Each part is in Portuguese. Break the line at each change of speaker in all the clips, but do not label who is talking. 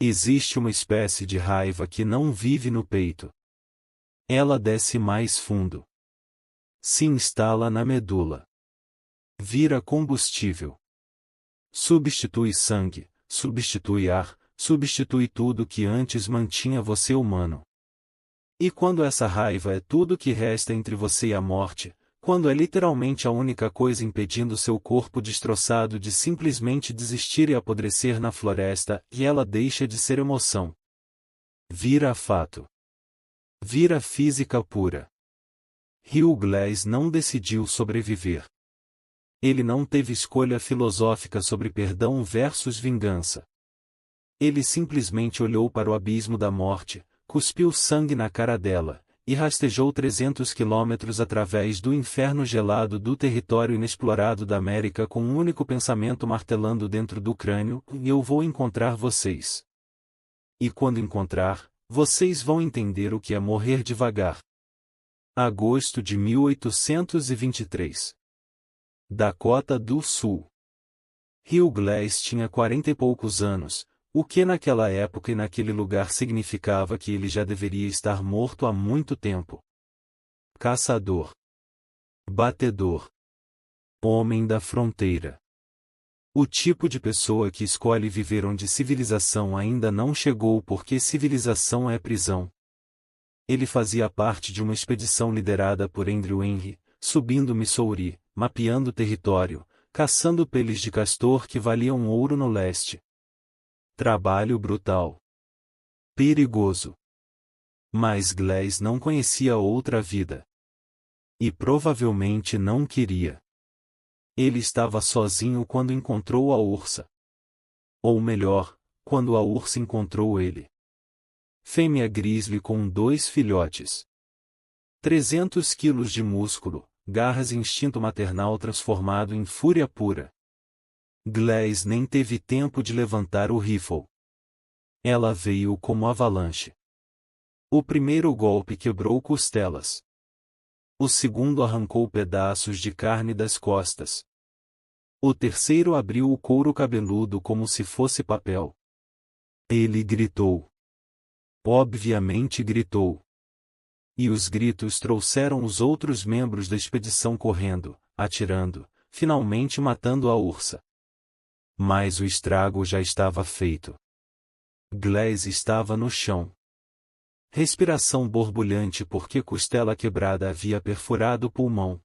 Existe uma espécie de raiva que não vive no peito. Ela desce mais fundo. Se instala na medula. Vira combustível. Substitui sangue, substitui ar, substitui tudo que antes mantinha você humano. E quando essa raiva é tudo que resta entre você e a morte, quando é literalmente a única coisa impedindo seu corpo destroçado de simplesmente desistir e apodrecer na floresta, e ela deixa de ser emoção. Vira fato. Vira física pura. Hugh Glass não decidiu sobreviver. Ele não teve escolha filosófica sobre perdão versus vingança. Ele simplesmente olhou para o abismo da morte, cuspiu sangue na cara dela, e rastejou 300 quilômetros através do inferno gelado do território inexplorado da América com um único pensamento martelando dentro do crânio: eu vou encontrar vocês. E quando encontrar, vocês vão entender o que é morrer devagar. Agosto de 1823. Dakota do Sul. Hugh Glass tinha 40 e poucos anos, o que naquela época e naquele lugar significava que ele já deveria estar morto há muito tempo. Caçador. Batedor. Homem da fronteira. O tipo de pessoa que escolhe viver onde civilização ainda não chegou porque civilização é prisão. Ele fazia parte de uma expedição liderada por Andrew Henry, subindo Missouri, mapeando o território, caçando peles de castor que valiam ouro no leste. Trabalho brutal. Perigoso. Mas Glass não conhecia outra vida. E provavelmente não queria. Ele estava sozinho quando encontrou a ursa. Ou melhor, quando a ursa encontrou ele. Fêmea grizzly com 2 filhotes. 300 quilos de músculo, garras e instinto maternal transformado em fúria pura. Glass nem teve tempo de levantar o rifle. Ela veio como avalanche. O primeiro golpe quebrou costelas. O segundo arrancou pedaços de carne das costas. O terceiro abriu o couro cabeludo como se fosse papel. Ele gritou. Obviamente gritou. E os gritos trouxeram os outros membros da expedição correndo, atirando, finalmente matando a ursa. Mas o estrago já estava feito. Glass estava no chão. Respiração borbulhante porque costela quebrada havia perfurado o pulmão.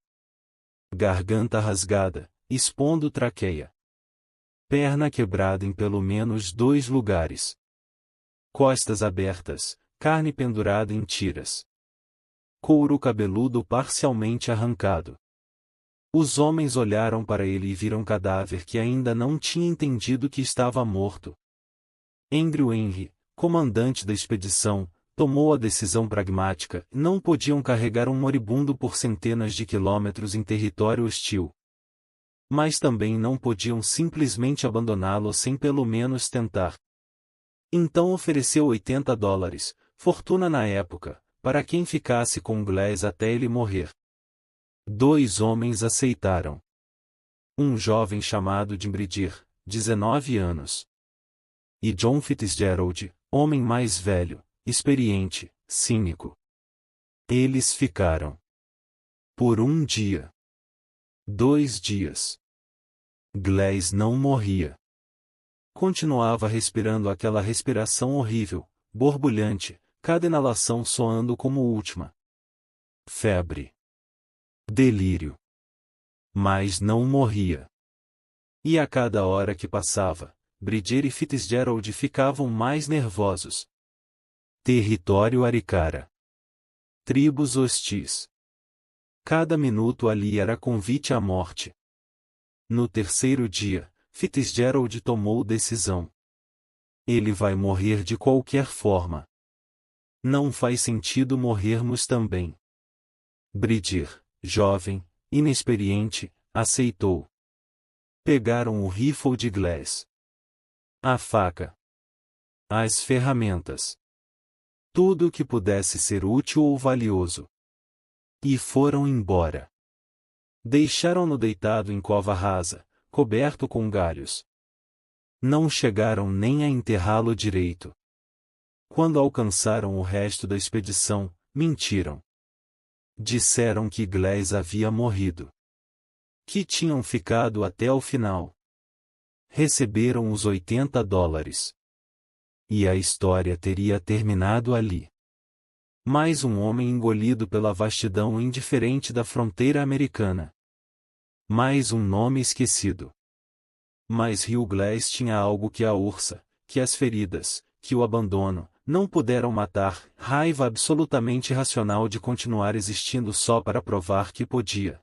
Garganta rasgada, expondo traqueia. Perna quebrada em pelo menos 2 lugares. Costas abertas, carne pendurada em tiras. Couro cabeludo parcialmente arrancado. Os homens olharam para ele e viram cadáver que ainda não tinha entendido que estava morto. Andrew Henry, comandante da expedição, tomou a decisão pragmática: não podiam carregar um moribundo por centenas de quilômetros em território hostil. Mas também não podiam simplesmente abandoná-lo sem pelo menos tentar. Então ofereceu $80, fortuna na época, para quem ficasse com Glass até ele morrer. 2 homens aceitaram. Um jovem chamado Jim Bridier, 19 anos. E John Fitzgerald, homem mais velho, experiente, cínico. Eles ficaram. Por 1 dia. 2 dias. Glass não morria. Continuava respirando aquela respiração horrível, borbulhante, cada inalação soando como última. Febre. Delírio. Mas não morria. E a cada hora que passava, Bridier e Fitzgerald ficavam mais nervosos. Território Arikara. Tribos hostis. Cada minuto ali era convite à morte. No terceiro dia, Fitzgerald tomou decisão. Ele vai morrer de qualquer forma. Não faz sentido morrermos também. Bridier, jovem, inexperiente, aceitou. Pegaram o rifle de Glass. A faca. As ferramentas. Tudo o que pudesse ser útil ou valioso. E foram embora. Deixaram-no deitado em cova rasa, coberto com galhos. Não chegaram nem a enterrá-lo direito. Quando alcançaram o resto da expedição, mentiram. Disseram que Glass havia morrido. Que tinham ficado até o final. Receberam os $80. E a história teria terminado ali. Mais um homem engolido pela vastidão indiferente da fronteira americana. Mais um nome esquecido. Mas Hugh Glass tinha algo que a ursa, que as feridas, que o abandono, não puderam matar, raiva absolutamente irracional de continuar existindo só para provar que podia.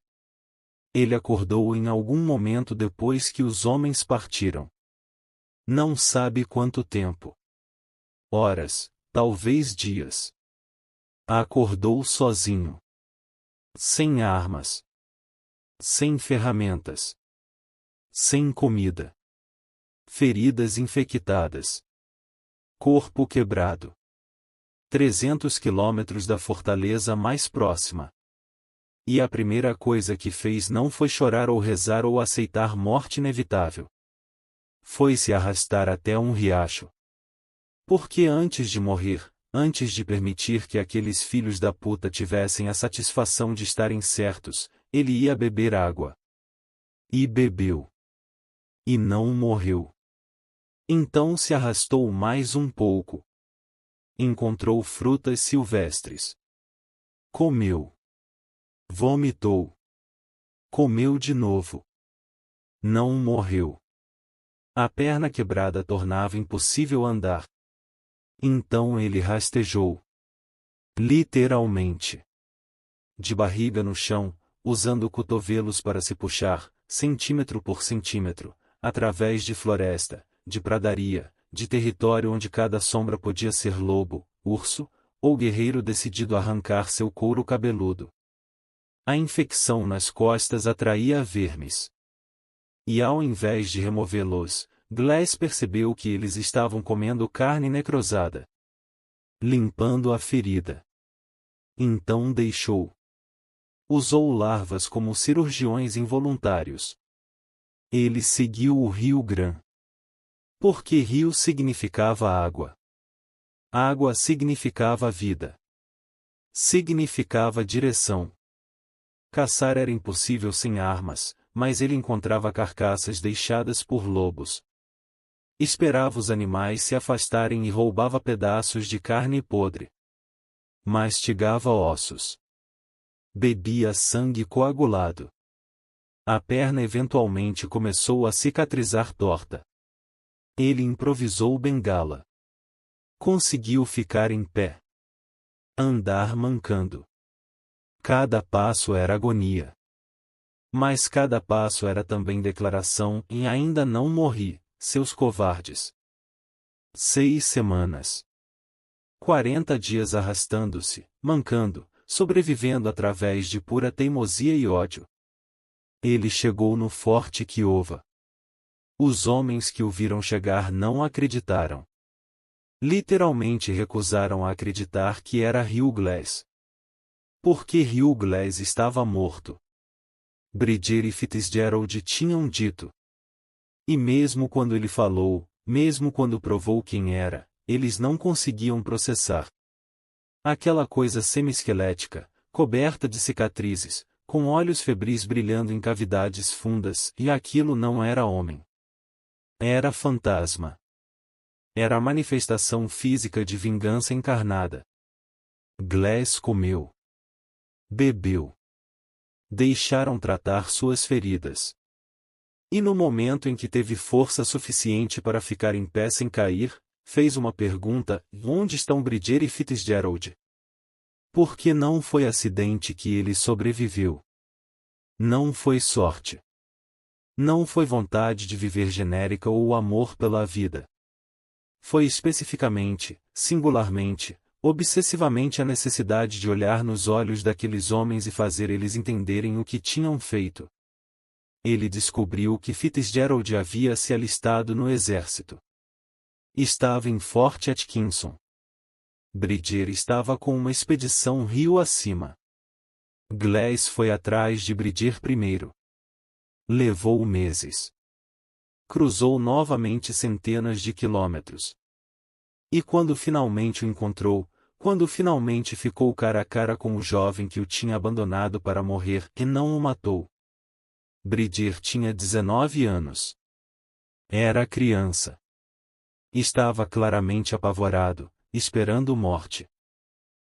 Ele acordou em algum momento depois que os homens partiram. Não sabe quanto tempo. Horas, talvez dias. Acordou sozinho. Sem armas. Sem ferramentas. Sem comida. Feridas infectadas. Corpo quebrado. 300 quilômetros da fortaleza mais próxima. E a primeira coisa que fez não foi chorar ou rezar ou aceitar morte inevitável. Foi se arrastar até um riacho. Porque antes de morrer, antes de permitir que aqueles filhos da puta tivessem a satisfação de estarem certos, ele ia beber água. E bebeu. E não morreu. Então se arrastou mais um pouco. Encontrou frutas silvestres. Comeu. Vomitou. Comeu de novo. Não morreu. A perna quebrada tornava impossível andar. Então ele rastejou. Literalmente. De barriga no chão, usando cotovelos para se puxar, centímetro por centímetro, através de floresta, de pradaria, de território onde cada sombra podia ser lobo, urso, ou guerreiro decidido a arrancar seu couro cabeludo. A infecção nas costas atraía vermes. E ao invés de removê-los, Glass percebeu que eles estavam comendo carne necrosada. Limpando a ferida. Então deixou. Usou larvas como cirurgiões involuntários. Ele seguiu o rio Gran. Porque rio significava água. Água significava vida. Significava direção. Caçar era impossível sem armas, mas ele encontrava carcaças deixadas por lobos. Esperava os animais se afastarem e roubava pedaços de carne podre. Mastigava ossos. Bebia sangue coagulado. A perna eventualmente começou a cicatrizar torta. Ele improvisou bengala. Conseguiu ficar em pé. Andar mancando. Cada passo era agonia. Mas cada passo era também declaração e ainda não morri, seus covardes. 6 semanas. 40 dias arrastando-se, mancando, sobrevivendo através de pura teimosia e ódio. Ele chegou no Forte Kiova. Os homens que o viram chegar não acreditaram. Literalmente recusaram a acreditar que era Hugh Glass. Porque Hugh Glass estava morto. Bridger e Fitzgerald tinham dito. E mesmo quando ele falou, mesmo quando provou quem era, eles não conseguiam processar. Aquela coisa semi-esquelética, coberta de cicatrizes, com olhos febris brilhando em cavidades fundas, e aquilo não era homem. Era fantasma. Era a manifestação física de vingança encarnada. Glass comeu. Bebeu. Deixaram tratar suas feridas. E no momento em que teve força suficiente para ficar em pé sem cair, fez uma pergunta: onde estão Bridger e Fitzgerald? Porque não foi acidente que ele sobreviveu. Não foi sorte. Não foi vontade de viver genérica ou amor pela vida. Foi especificamente, singularmente, obsessivamente a necessidade de olhar nos olhos daqueles homens e fazer eles entenderem o que tinham feito. Ele descobriu que Fitzgerald havia se alistado no exército. Estava em Fort Atkinson. Bridger estava com uma expedição rio acima. Glass foi atrás de Bridger primeiro. Levou meses. Cruzou novamente centenas de quilômetros. E quando finalmente o encontrou, quando finalmente ficou cara a cara com o jovem que o tinha abandonado para morrer e não o matou. Bridir tinha 19 anos. Era criança. Estava claramente apavorado, esperando morte.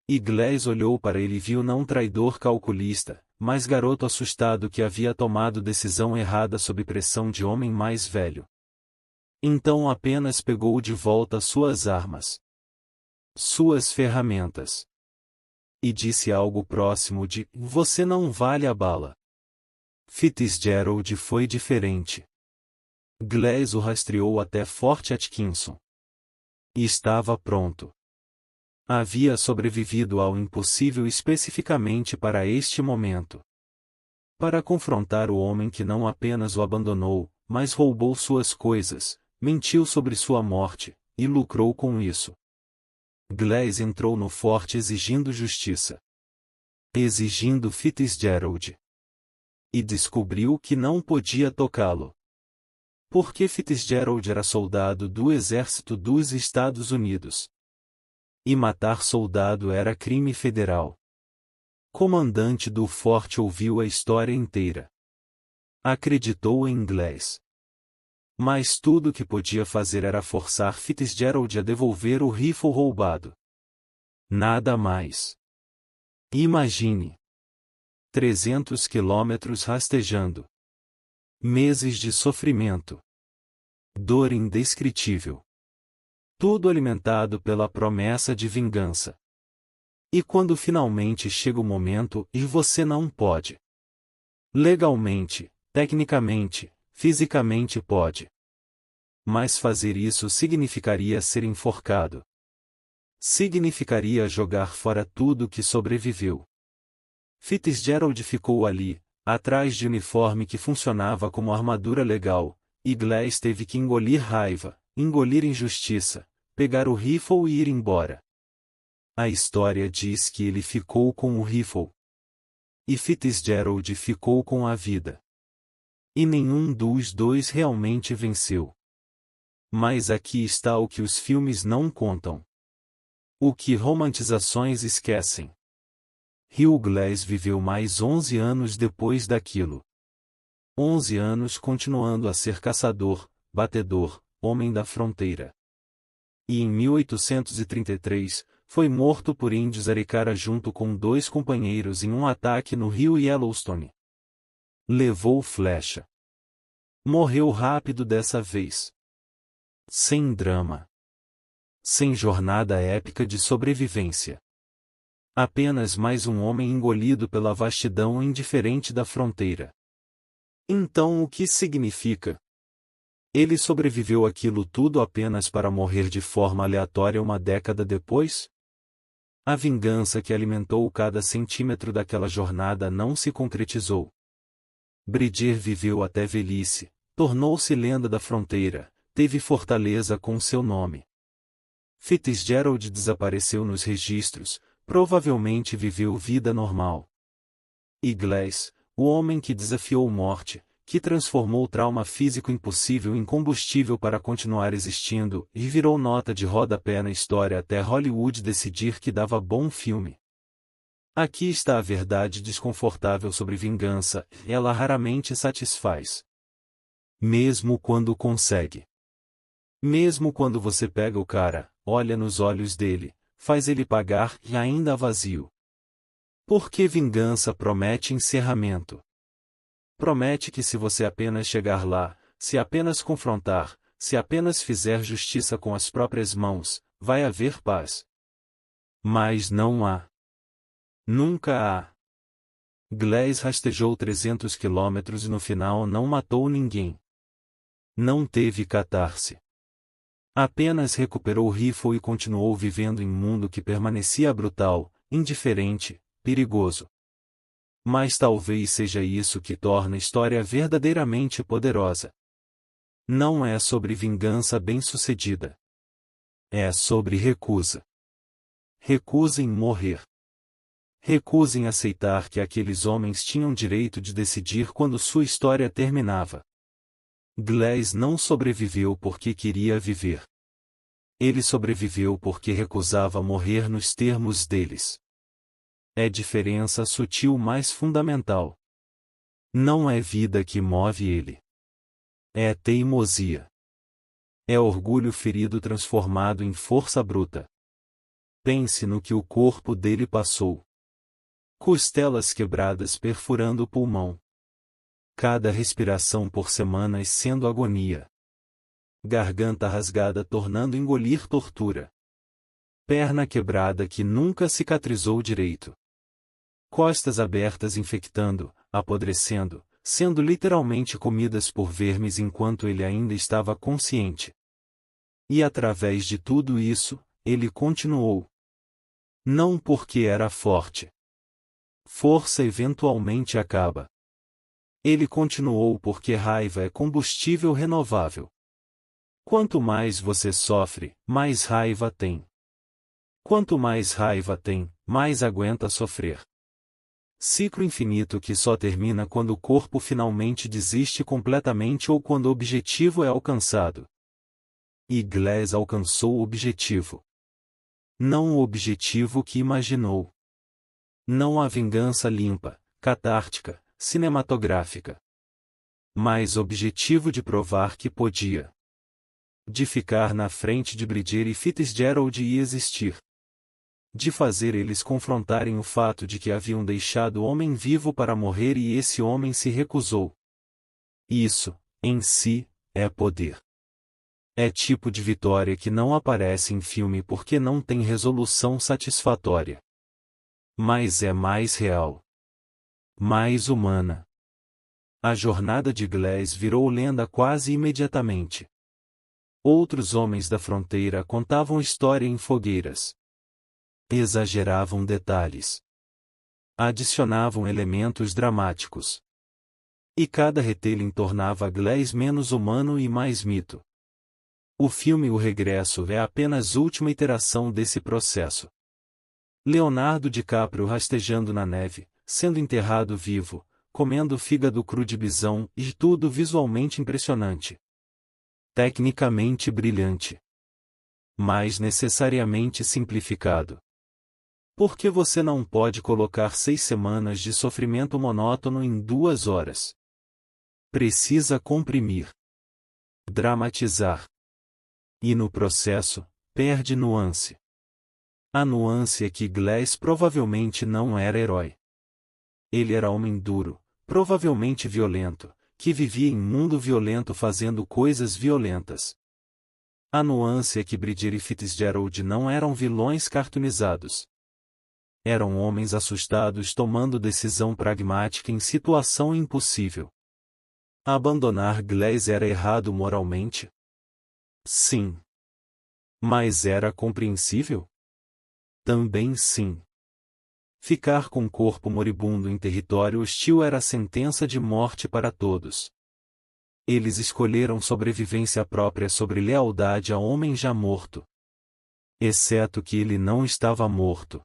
Iglesias olhou para ele e viu não um traidor calculista, mas garoto assustado que havia tomado decisão errada sob pressão de homem mais velho. Então apenas pegou de volta suas armas. Suas ferramentas. E disse algo próximo de: "Você não vale a bala." Fitzgerald foi diferente. Iglesias o rastreou até Fort Atkinson. E estava pronto. Havia sobrevivido ao impossível especificamente para este momento. Para confrontar o homem que não apenas o abandonou, mas roubou suas coisas, mentiu sobre sua morte, e lucrou com isso. Iglesias entrou no forte exigindo justiça. Exigindo Fitzgerald. E descobriu que não podia tocá-lo. Porque Fitzgerald era soldado do exército dos Estados Unidos. E matar soldado era crime federal. Comandante do forte ouviu a história inteira. Acreditou em Iglesias. Mas tudo o que podia fazer era forçar Fitzgerald a devolver o rifle roubado. Nada mais. Imagine. 300 quilômetros rastejando. Meses de sofrimento. Dor indescritível. Tudo alimentado pela promessa de vingança. E quando finalmente chega o momento e você não pode. Legalmente, tecnicamente, fisicamente pode. Mas fazer isso significaria ser enforcado. Significaria jogar fora tudo que sobreviveu. Fitzgerald ficou ali, atrás de uniforme que funcionava como armadura legal. Iglesias teve que engolir raiva, engolir injustiça, pegar o rifle e ir embora. A história diz que ele ficou com o rifle. E Fitzgerald ficou com a vida. E nenhum dos dois realmente venceu. Mas aqui está o que os filmes não contam. O que romantizações esquecem. Hugh Glass viveu mais 11 anos depois daquilo. 11 anos continuando a ser caçador, batedor, homem da fronteira. E em 1833, foi morto por índios Arikara junto com 2 companheiros em um ataque no rio Yellowstone. Levou flecha. Morreu rápido dessa vez. Sem drama. Sem jornada épica de sobrevivência. Apenas mais um homem engolido pela vastidão indiferente da fronteira. Então o que significa? Ele sobreviveu àquilo tudo apenas para morrer de forma aleatória uma década depois? A vingança que alimentou cada centímetro daquela jornada não se concretizou. Bridir viveu até velhice, tornou-se lenda da fronteira, teve fortaleza com seu nome. Fitzgerald desapareceu nos registros, provavelmente viveu vida normal. Iglesias, o homem que desafiou morte, que transformou o trauma físico impossível em combustível para continuar existindo, e virou nota de rodapé na história até Hollywood decidir que dava bom filme. Aqui está a verdade desconfortável sobre vingança, ela raramente satisfaz. Mesmo quando consegue. Mesmo quando você pega o cara, olha nos olhos dele, faz ele pagar e ainda vazio. Porque vingança promete encerramento. Promete que se você apenas chegar lá, se apenas confrontar, se apenas fizer justiça com as próprias mãos, vai haver paz. Mas não há. Nunca há. Glass rastejou 300 quilômetros e no final não matou ninguém. Não teve catarse. Apenas recuperou o rifle e continuou vivendo em um mundo que permanecia brutal, indiferente, perigoso. Mas talvez seja isso que torna a história verdadeiramente poderosa. Não é sobre vingança bem-sucedida. É sobre recusa. Recusa em morrer. Recusa em aceitar que aqueles homens tinham direito de decidir quando sua história terminava. Glass não sobreviveu porque queria viver. Ele sobreviveu porque recusava morrer nos termos deles. É diferença sutil mais fundamental. Não é vida que move ele. É teimosia. É orgulho ferido transformado em força bruta. Pense no que o corpo dele passou. Costelas quebradas perfurando o pulmão. Cada respiração por semanas sendo agonia. Garganta rasgada tornando engolir tortura. Perna quebrada que nunca cicatrizou direito. Costas abertas infectando, apodrecendo, sendo literalmente comidas por vermes enquanto ele ainda estava consciente. E através de tudo isso, ele continuou. Não porque era forte. Força eventualmente acaba. Ele continuou porque raiva é combustível renovável. Quanto mais você sofre, mais raiva tem. Quanto mais raiva tem, mais aguenta sofrer. Ciclo infinito que só termina quando o corpo finalmente desiste completamente ou quando o objetivo é alcançado. E Glass alcançou o objetivo. Não o objetivo que imaginou. Não a vingança limpa, catártica, cinematográfica. Mas o objetivo de provar que podia. De ficar na frente de Bridger e Fitzgerald e existir. De fazer eles confrontarem o fato de que haviam deixado o homem vivo para morrer e esse homem se recusou. Isso, em si, é poder. É tipo de vitória que não aparece em filme porque não tem resolução satisfatória. Mas é mais real. Mais humana. A jornada de Glass virou lenda quase imediatamente. Outros homens da fronteira contavam história em fogueiras. Exageravam detalhes. Adicionavam elementos dramáticos. E cada retelling tornava Glass menos humano e mais mito. O filme O Regresso é apenas última iteração desse processo. Leonardo DiCaprio rastejando na neve, sendo enterrado vivo, comendo fígado cru de bisão e tudo visualmente impressionante. Tecnicamente brilhante. Mas necessariamente simplificado. Por que você não pode colocar 6 semanas de sofrimento monótono em 2 horas? Precisa comprimir. Dramatizar. E no processo, perde nuance. A nuance é que Glass provavelmente não era herói. Ele era homem duro, provavelmente violento, que vivia em mundo violento fazendo coisas violentas. A nuance é que Bridger e Fitzgerald não eram vilões cartoonizados. Eram homens assustados tomando decisão pragmática em situação impossível. Abandonar Glass era errado moralmente? Sim. Mas era compreensível? Também sim. Ficar com o corpo moribundo em território hostil era sentença de morte para todos. Eles escolheram sobrevivência própria sobre lealdade a homem já morto. Exceto que ele não estava morto.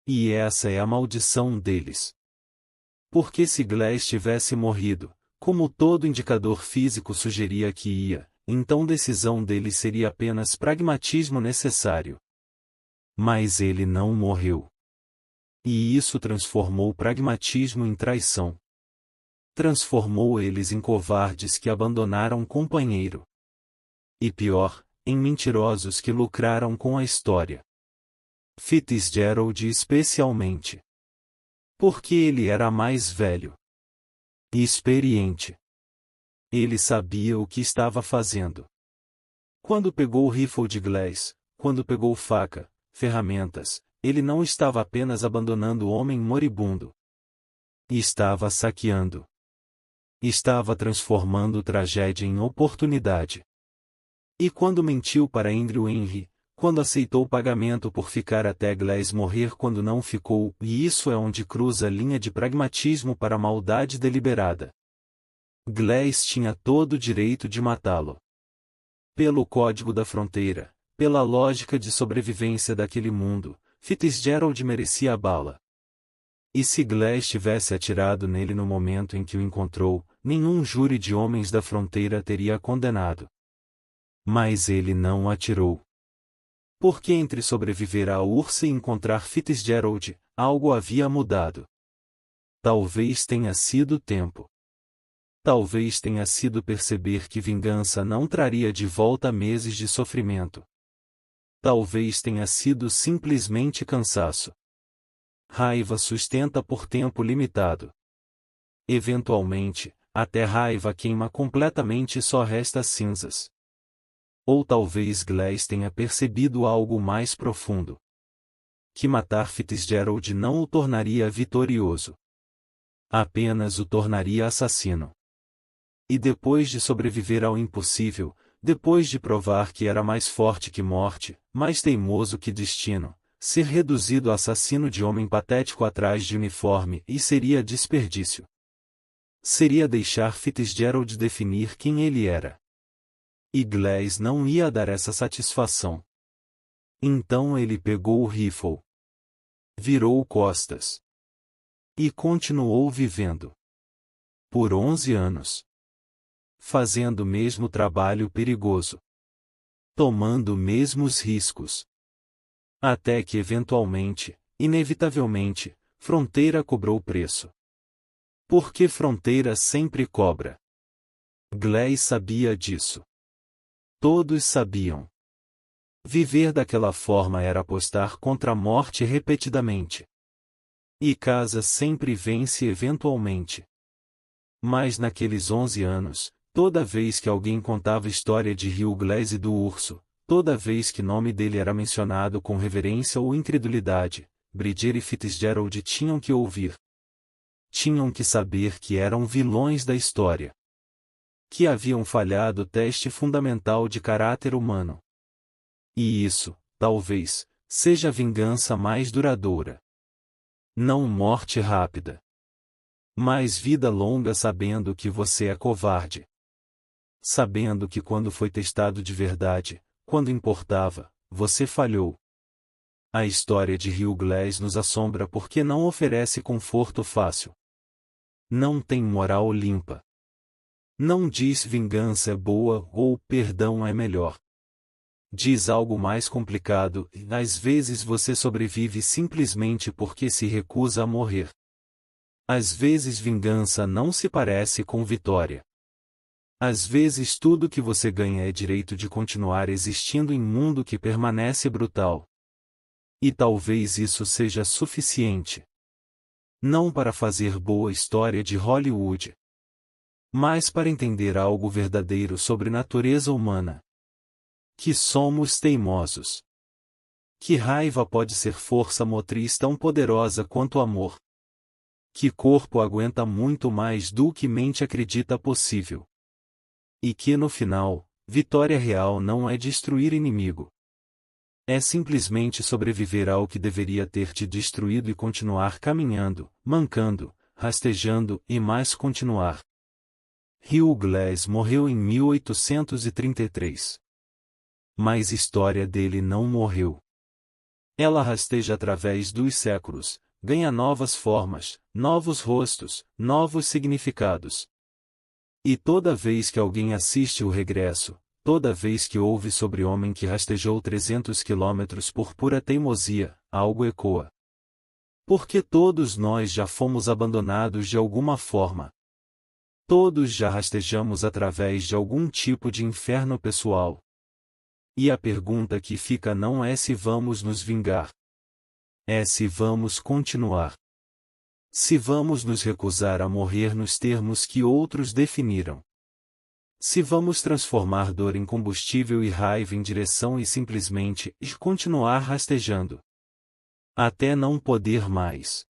E essa é a maldição deles. Porque se Glass tivesse morrido, como todo indicador físico sugeria que ia, então decisão deles seria apenas pragmatismo necessário. Mas ele não morreu. E isso transformou o pragmatismo em traição. Transformou eles em covardes que abandonaram o companheiro. E pior, em mentirosos que lucraram com a história. Fitzgerald especialmente. Porque ele era mais velho. E experiente. Ele sabia o que estava fazendo. Quando pegou o rifle de Glass, quando pegou faca, ferramentas, ele não estava apenas abandonando o homem moribundo. Estava saqueando. Estava transformando tragédia em oportunidade. E quando mentiu para Andrew Henry, quando aceitou o pagamento por ficar até Glass morrer quando não ficou, e isso é onde cruza a linha de pragmatismo para a maldade deliberada. Glass tinha todo o direito de matá-lo. Pelo código da fronteira, pela lógica de sobrevivência daquele mundo, Fitzgerald merecia a bala. E se Glass tivesse atirado nele no momento em que o encontrou, nenhum júri de homens da fronteira teria condenado. Mas ele não atirou. Porque entre sobreviver à ursa e encontrar Fitzgerald, algo havia mudado. Talvez tenha sido tempo. Talvez tenha sido perceber que vingança não traria de volta meses de sofrimento. Talvez tenha sido simplesmente cansaço. Raiva sustenta por tempo limitado. Eventualmente, até raiva queima completamente e só resta cinzas. Ou talvez Glass tenha percebido algo mais profundo. Que matar Fitzgerald não o tornaria vitorioso. Apenas o tornaria assassino. E depois de sobreviver ao impossível, depois de provar que era mais forte que morte, mais teimoso que destino, ser reduzido a assassino de homem patético atrás de uniforme e seria desperdício. Seria deixar Fitzgerald definir quem ele era. E Glass não ia dar essa satisfação. Então ele pegou o rifle. Virou costas. E continuou vivendo. Por 11 anos. Fazendo o mesmo trabalho perigoso. Tomando mesmos riscos. Até que eventualmente, inevitavelmente, Fronteira cobrou o preço. Porque Fronteira sempre cobra. Glass sabia disso. Todos sabiam. Viver daquela forma era apostar contra a morte repetidamente. E casa sempre vence eventualmente. Mas naqueles 11 anos, toda vez que alguém contava a história de Hugh Glass e do urso, toda vez que o nome dele era mencionado com reverência ou incredulidade, Bridger e Fitzgerald tinham que ouvir. Tinham que saber que eram vilões da história. Que haviam falhado o teste fundamental de caráter humano. E isso, talvez, seja a vingança mais duradoura. Não morte rápida. Mas vida longa sabendo que você é covarde. Sabendo que quando foi testado de verdade, quando importava, você falhou. A história de Hugh Glass nos assombra porque não oferece conforto fácil. Não tem moral limpa. Não diz vingança é boa ou perdão é melhor. Diz algo mais complicado, e às vezes você sobrevive simplesmente porque se recusa a morrer. Às vezes vingança não se parece com vitória. Às vezes tudo que você ganha é direito de continuar existindo em um mundo que permanece brutal. E talvez isso seja suficiente. Não para fazer boa história de Hollywood, mas para entender algo verdadeiro sobre natureza humana. Que somos teimosos. Que raiva pode ser força motriz tão poderosa quanto o amor. Que corpo aguenta muito mais do que mente acredita possível. E que no final, vitória real não é destruir inimigo. É simplesmente sobreviver ao que deveria ter te destruído e continuar caminhando, mancando, rastejando e mais continuar. Hugh Glass morreu em 1833. Mas a história dele não morreu. Ela rasteja através dos séculos, ganha novas formas, novos rostos, novos significados. E toda vez que alguém assiste o regresso, toda vez que ouve sobre homem que rastejou 300 quilômetros por pura teimosia, algo ecoa. Porque todos nós já fomos abandonados de alguma forma. Todos já rastejamos através de algum tipo de inferno pessoal. E a pergunta que fica não é se vamos nos vingar. É se vamos continuar. Se vamos nos recusar a morrer nos termos que outros definiram. Se vamos transformar dor em combustível e raiva em direção e simplesmente continuar rastejando. Até não poder mais.